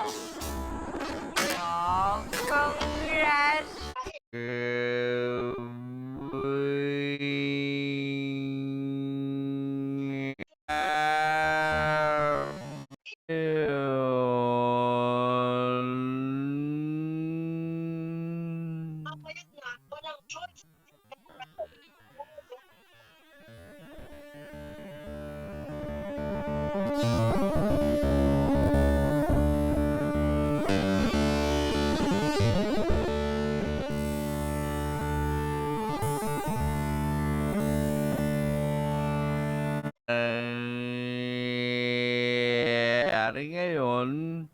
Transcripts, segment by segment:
Oh, congrats! Ari ngayon.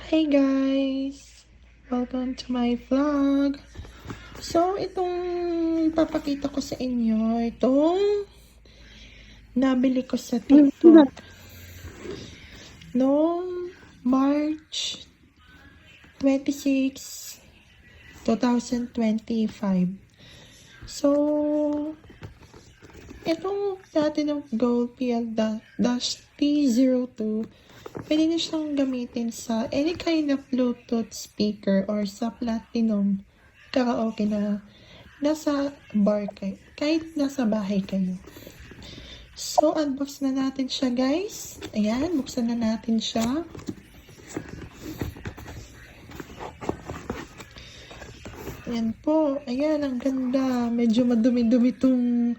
Hey guys! Welcome to my vlog. So, itong papakita ko sa inyo, itong nabili ko sa TikTok noong March 26, 2025. So, itong dati ng Gold PL-T02, pwede na siyang gamitin sa any kind of Bluetooth speaker or sa Platinum karaoke na nasa bar kayo, kahit nasa bahay kayo. So, unbox na natin siya guys. Ayan, buksan na natin siya. Ayan po. Ayan, ang ganda. Medyo madumi-dumi itong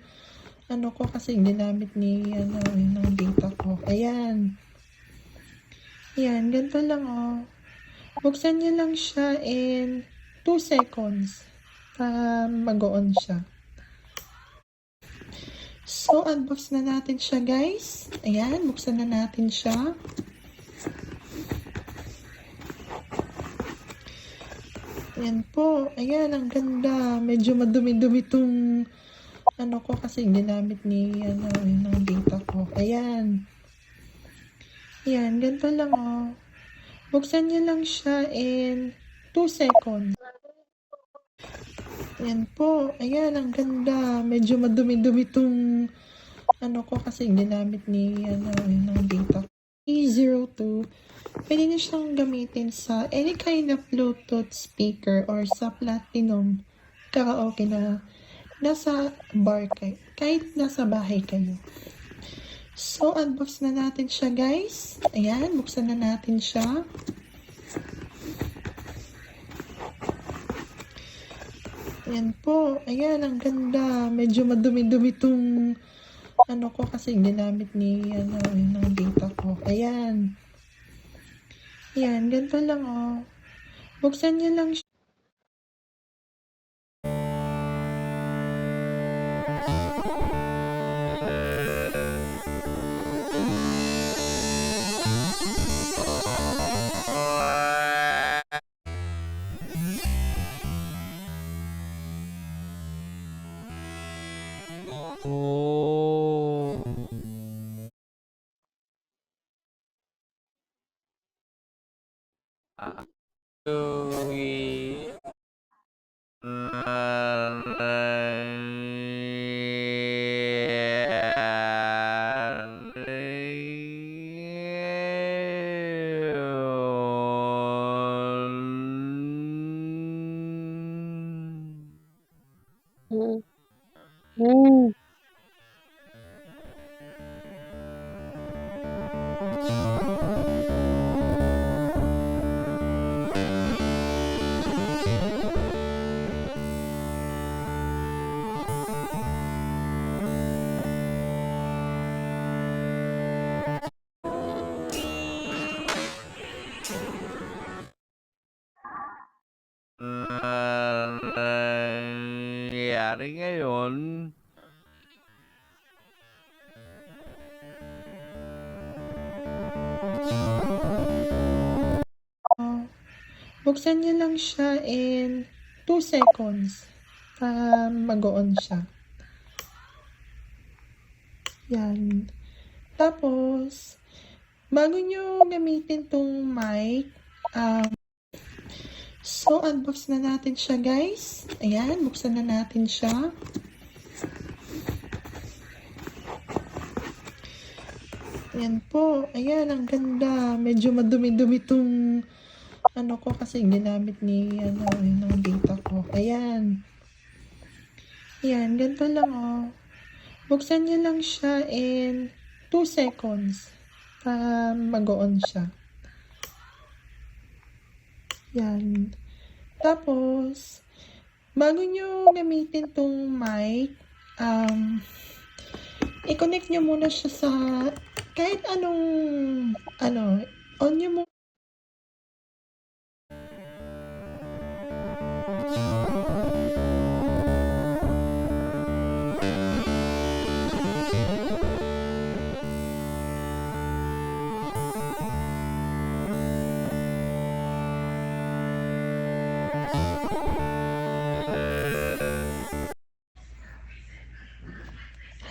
ano ko kasi ginamit ni ng data ko. Ayan. Ayan, ganito lang oh. Buksan niyo lang siya in 2 seconds para mag-on siya. So, unbox na natin siya guys. Ayan, buksan na natin siya. Ayan po. Ayan, ang ganda. Medyo madumi-dumi itong ano ko kasi ginamit ni ng data ko. Ayan. Ayan, ganito lang oh. Buksan niyo lang siya in 2 seconds. Ayan po. Ayan, ang ganda. Medyo madumi-dumi itong ano ko kasi ginamit ni ng data ko. E02. Pwede na siyang gamitin sa any kind of Bluetooth speaker or sa Platinum karaoke na nasa bar kayo, kahit nasa bahay kayo. So, unbox na natin siya guys. Ayan, buksan na natin siya. Ayan po. Ayan, ang ganda. Medyo madumi-dumi itong ano ko kasi ginamit ni ng data ko. Ayan. Ayan, ganito lang oh. Buksan niyo lang siya. Oh. Louie. nangyayari ngayon? Buksan niyo lang siya in 2 seconds para mag-on siya. Yan. Tapos, bago nyo gamitin tong mic, so, unbox na natin siya, guys. Ayan, buksan na natin siya. Ayan po. Ayan, ang ganda. Medyo madumi-dumi tong ano ko kasi ginamit ni ng data ko. Ayan. Ayan, ganito lang oh. Buksan niyo lang siya in 2 seconds para mag-on siya. Yan. Tapos, bago nyo gamitin tong mic, i-connect nyo muna siya sa kahit anong, on nyo muna.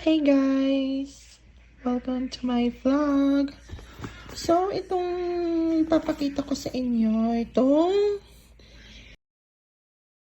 Hey guys! Welcome to my vlog. So, itong ipapakita ko sa inyo, itong